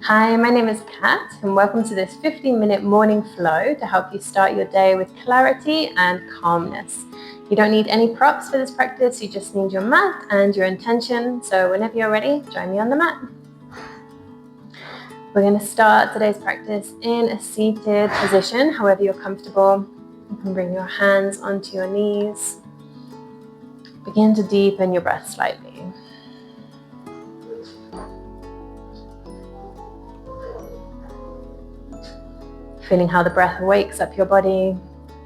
Hi, my name is Kat and welcome to this 15-minute morning flow to help you start your day with clarity and calmness. You don't need any props for this practice, you just need your mat and your intention. So whenever you're ready, join me on the mat. We're going to start today's practice in a seated position, however you're comfortable. You can bring your hands onto your knees. Begin to deepen your breath slightly. Feeling how the breath wakes up your body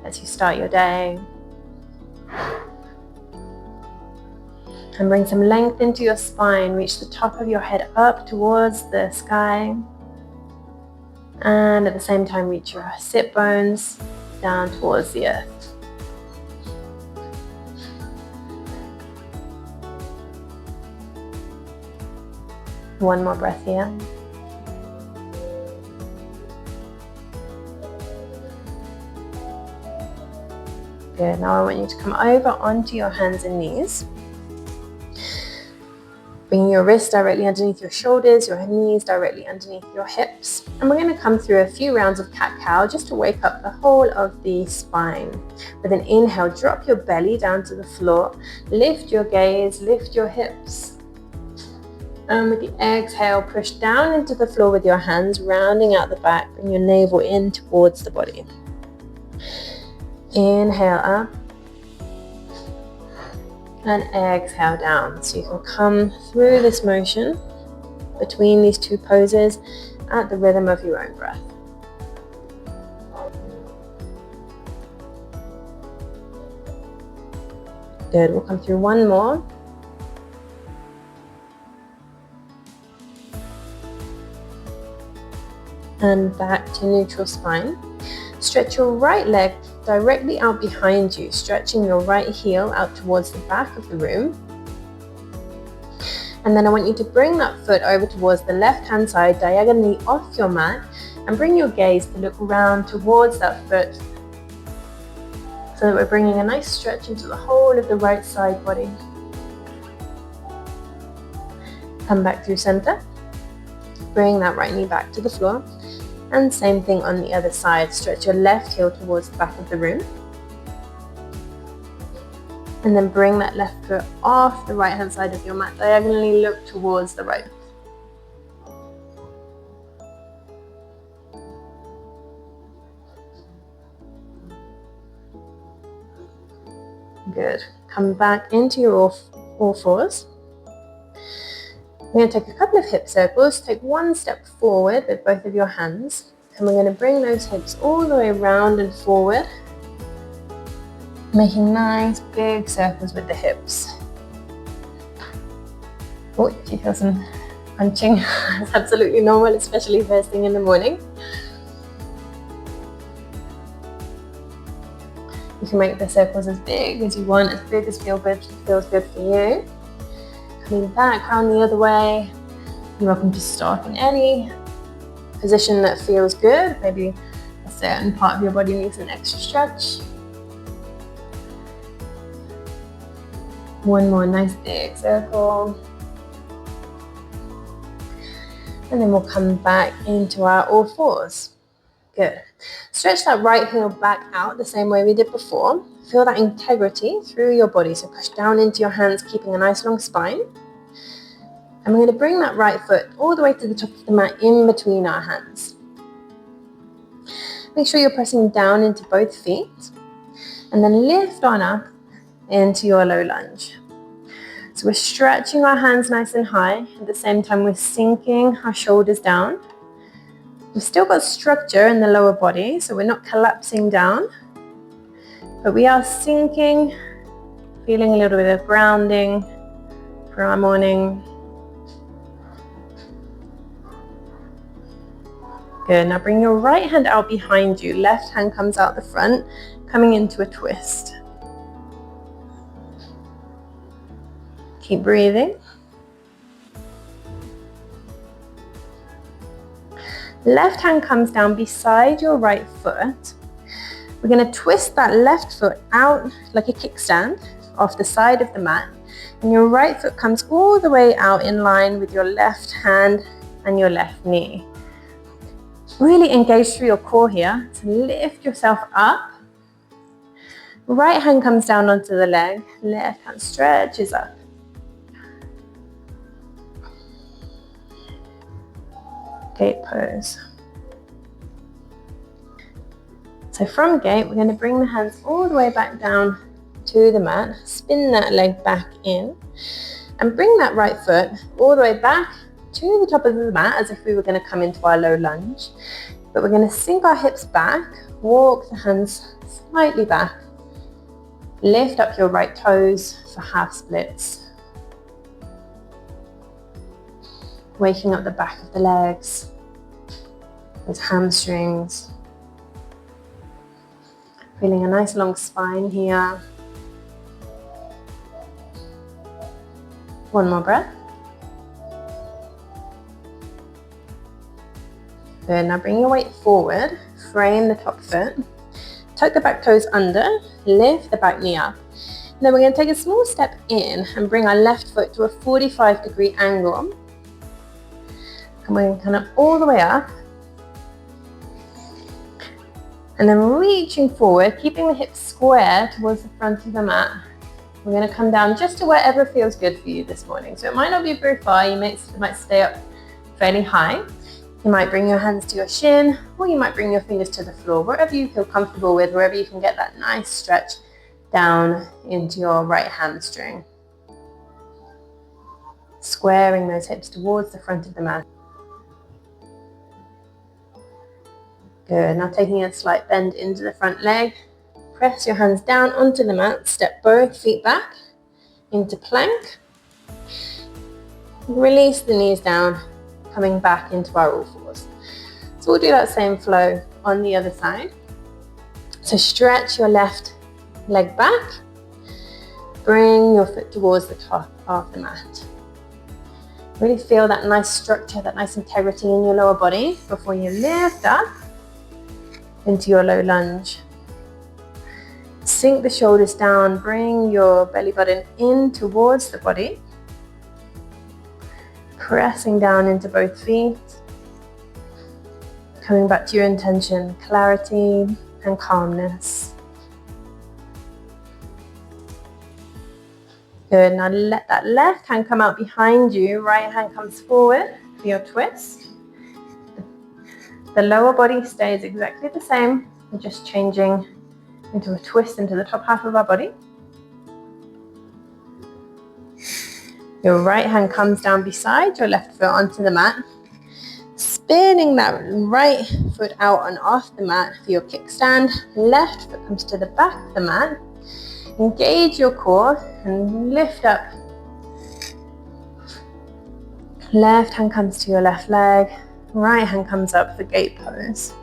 as you start your day. And bring some length into your spine. Reach the top of your head up towards the sky. And at the same time, reach your sit bones down towards the earth. One more breath here. Good. Now I want you to come over onto your hands and knees. Bringing your wrists directly underneath your shoulders, your knees directly underneath your hips. And we're going to come through a few rounds of cat-cow just to wake up the whole of the spine. With an inhale, drop your belly down to the floor. Lift your gaze, lift your hips. And with the exhale, push down into the floor with your hands, rounding out the back. Bring your navel in towards the body. Inhale up and exhale down. So you can come through this motion between these two poses at the rhythm of your own breath. Good, we'll come through one more. And back to neutral spine. Stretch your right leg directly out behind you, stretching your right heel out towards the back of the room. And then I want you to bring that foot over towards the left-hand side, diagonally off your mat, and bring your gaze to look around towards that foot so that we're bringing a nice stretch into the whole of the right side body. Come back through center. Bring that right knee back to the floor. And same thing on the other side. Stretch your left heel towards the back of the room. And then bring that left foot off the right hand side of your mat. Diagonally look towards the right. Good. Come back into your all fours. We're going to take a couple of hip circles, take one step forward with both of your hands, and we're going to bring those hips all the way around and forward, making nice big circles with the hips. Oh, if you feel some crunching, it's absolutely normal, especially first thing in the morning. You can make the circles as big as you want, as big as feels good for you. Coming back, round the other way. You're welcome to stop in any position that feels good. Maybe a certain part of your body needs an extra stretch. One more nice big circle. And then we'll come back into our all fours. Good. Stretch that right heel back out the same way we did before. Feel that integrity through your body. So push down into your hands, keeping a nice long spine. And we're going to bring that right foot all the way to the top of the mat in between our hands. Make sure you're pressing down into both feet. And then lift on up into your low lunge. So we're stretching our hands nice and high. At the same time, we're sinking our shoulders down. We've still got structure in the lower body, so we're not collapsing down. But we are sinking, feeling a little bit of grounding for our morning. Good. Now bring your right hand out behind you. Left hand comes out the front, coming into a twist. Keep breathing. Left hand comes down beside your right foot. We're going to twist that left foot out like a kickstand off the side of the mat. And your right foot comes all the way out in line with your left hand and your left knee. Really engage through your core here to lift yourself up. Right hand comes down onto the leg, left hand stretches up. Gate pose. So from gate, we're going to bring the hands all the way back down to the mat, spin that leg back in, and bring that right foot all the way back to the top of the mat as if we were going to come into our low lunge. But we're going to sink our hips back, walk the hands slightly back, lift up your right toes for half splits, waking up the back of the legs, those hamstrings, feeling a nice long spine here. One more breath. Good, now bring your weight forward, frame the top foot, tuck the back toes under, lift the back knee up. Then we're going to take a small step in and bring our left foot to a 45-degree angle. And we're going to come up all the way up. And then reaching forward, keeping the hips square towards the front of the mat. We're going to come down just to wherever feels good for you this morning. So it might not be very far, you might stay up fairly high. You might bring your hands to your shin, or you might bring your fingers to the floor, wherever you feel comfortable with, wherever you can get that nice stretch down into your right hamstring. Squaring those hips towards the front of the mat. Good, now taking a slight bend into the front leg, press your hands down onto the mat, step both feet back into plank. Release the knees down, coming back into our all fours. So we'll do that same flow on the other side. So stretch your left leg back, bring your foot towards the top of the mat. Really feel that nice structure, that nice integrity in your lower body before you lift up into your low lunge. Sink the shoulders down, bring your belly button in towards the body. Pressing down into both feet. Coming back to your intention, clarity and calmness. Good, now let that left hand come out behind you, right hand comes forward for your twist. The lower body stays exactly the same, we're just changing into a twist into the top half of our body. Your right hand comes down beside your left foot onto the mat, spinning that right foot out and off the mat for your kickstand. Left foot comes to the back of the mat. Engage your core and lift up. Left hand comes to your left leg, right hand comes up for gate pose.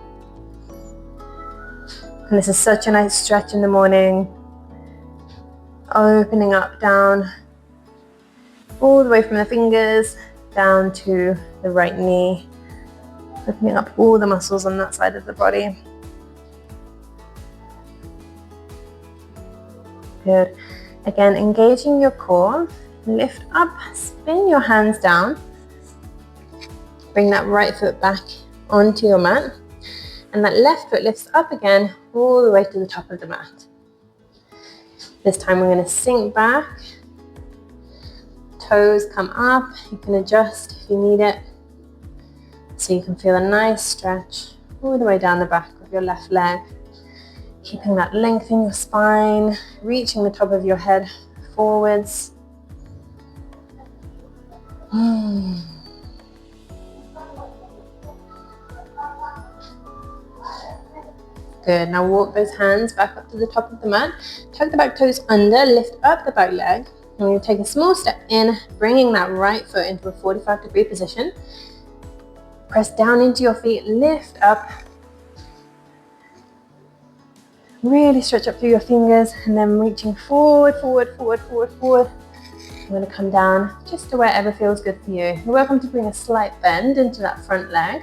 And this is such a nice stretch in the morning. Opening up, down, all the way from the fingers down to the right knee. Opening up all the muscles on that side of the body. Good. Again, engaging your core. Lift up, spin your hands down. Bring that right foot back onto your mat. And that left foot lifts up again, all the way to the top of the mat. This time we're going to sink back. Toes come up. You can adjust if you need it. So you can feel a nice stretch all the way down the back of your left leg. Keeping that length in your spine, reaching the top of your head forwards. Good, now walk those hands back up to the top of the mat. Tuck the back toes under, lift up the back leg. And we're going to take a small step in, bringing that right foot into a 45-degree position. Press down into your feet, lift up. Really stretch up through your fingers and then reaching forward, forward, forward, forward, forward. I'm going to come down just to wherever feels good for you. You're welcome to bring a slight bend into that front leg.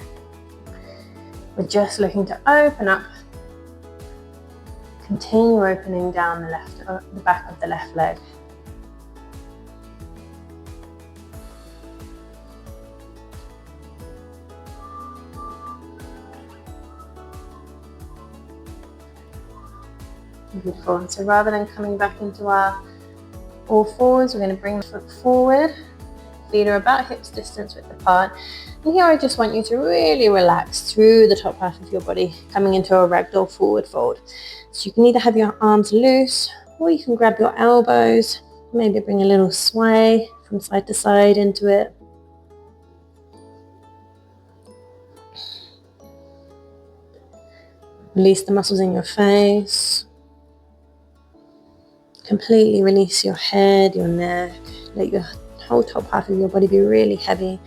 We're just looking to open up. Continue opening down the back of the left leg. Beautiful. So rather than coming back into our all fours, we're going to bring the foot forward. Feet are about hips distance width apart. And here I just want you to really relax through the top half of your body, coming into a ragdoll forward fold. So you can either have your arms loose, or you can grab your elbows, maybe bring a little sway from side to side into it. Release the muscles in your face. Completely release your head, your neck. Let your whole top half of your body be really heavy.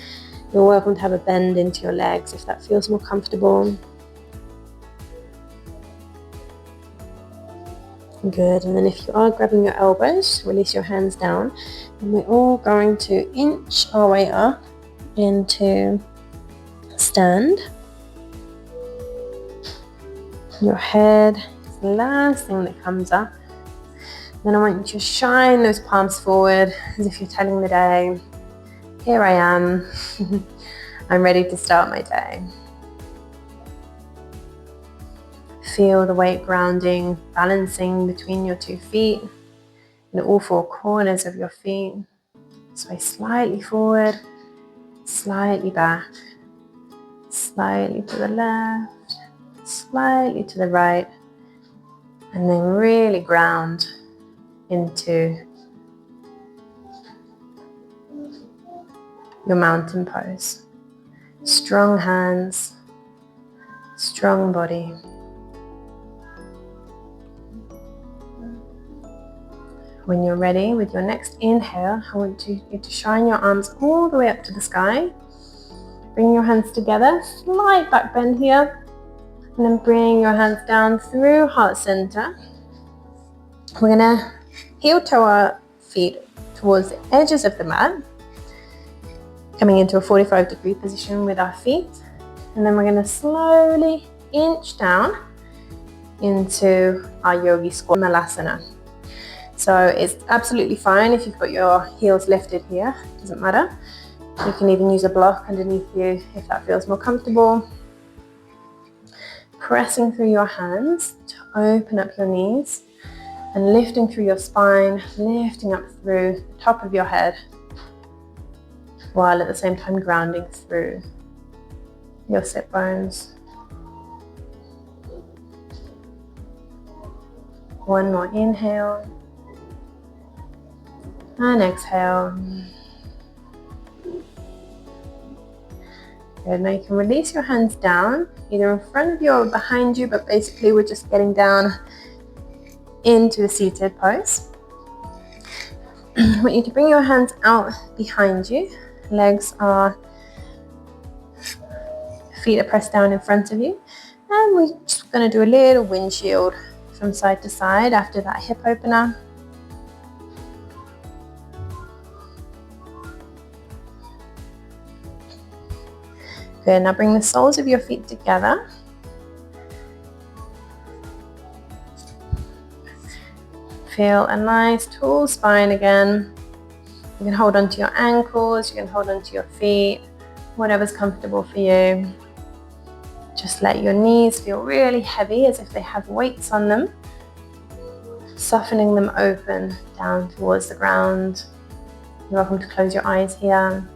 You're welcome to have a bend into your legs if that feels more comfortable. Good. And then if you are grabbing your elbows, release your hands down. And we're all going to inch our way up into stand. Your head is the last thing that comes up. Then I want you to shine those palms forward as if you're telling the day, here I am, I'm ready to start my day. Feel the weight grounding, balancing between your 2 feet in all 4 corners of your feet. Sway slightly forward, slightly back, slightly to the left, slightly to the right, and then really ground into your mountain pose. Strong hands, strong body. When you're ready with your next inhale, I want you to shine your arms all the way up to the sky. Bring your hands together, slight back bend here, and then bring your hands down through heart center. We're gonna heel toe our feet towards the edges of the mat, coming into a 45-degree position with our feet. And then we're going to slowly inch down into our yogi squat malasana. So it's absolutely fine if you've got your heels lifted here, doesn't matter. You can even use a block underneath you if that feels more comfortable. Pressing through your hands to open up your knees and lifting through your spine, lifting up through the top of your head, while at the same time grounding through your sit bones. One more inhale and exhale. Good. Now you can release your hands down, either in front of you or behind you, but basically we're just getting down into a seated pose. I want you to bring your hands out behind you. Feet are pressed down in front of you. And we're just going to do a little windshield from side to side after that hip opener. Good, now bring the soles of your feet together. Feel a nice tall spine again. You can hold onto your ankles, you can hold onto your feet, whatever's comfortable for you. Just let your knees feel really heavy as if they have weights on them, softening them open down towards the ground. You're welcome to close your eyes here.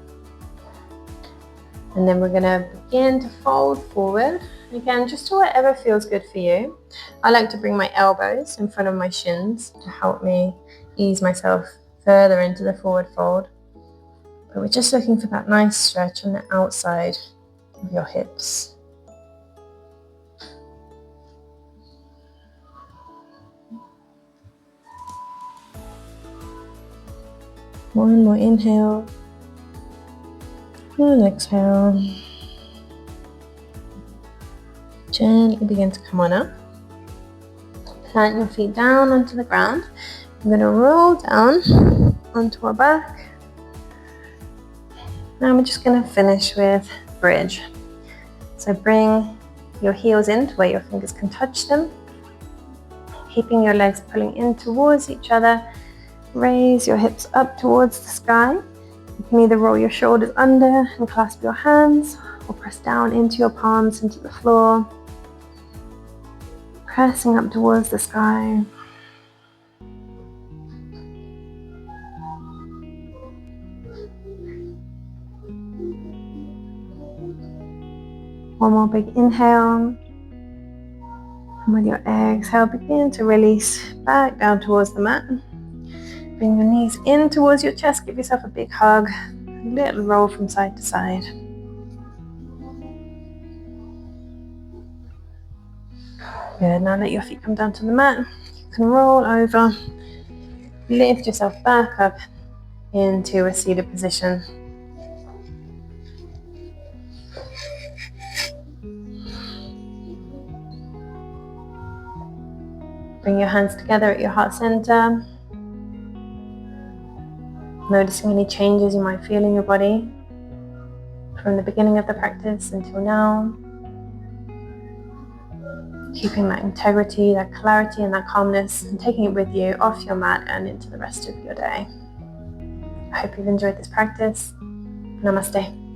And then we're going to begin to fold forward. Again, just to whatever feels good for you. I like to bring my elbows in front of my shins to help me ease myself further into the forward fold. But we're just looking for that nice stretch on the outside of your hips. One more inhale and exhale. Gently begin to come on up. Plant your feet down onto the ground. I'm going to roll down onto our back. Now we're just going to finish with bridge. So bring your heels in to where your fingers can touch them. Keeping your legs pulling in towards each other. Raise your hips up towards the sky. You can either roll your shoulders under and clasp your hands, or press down into your palms into the floor. Pressing up towards the sky. One more big inhale. And with your exhale, begin to release back down towards the mat. Bring your knees in towards your chest. Give yourself a big hug. A little roll from side to side. Good. Now let your feet come down to the mat. You can roll over. Lift yourself back up into a seated position. Bring your hands together at your heart center. Noticing any changes you might feel in your body from the beginning of the practice until now. Keeping that integrity, that clarity, and that calmness, and taking it with you off your mat and into the rest of your day. I hope you've enjoyed this practice. Namaste.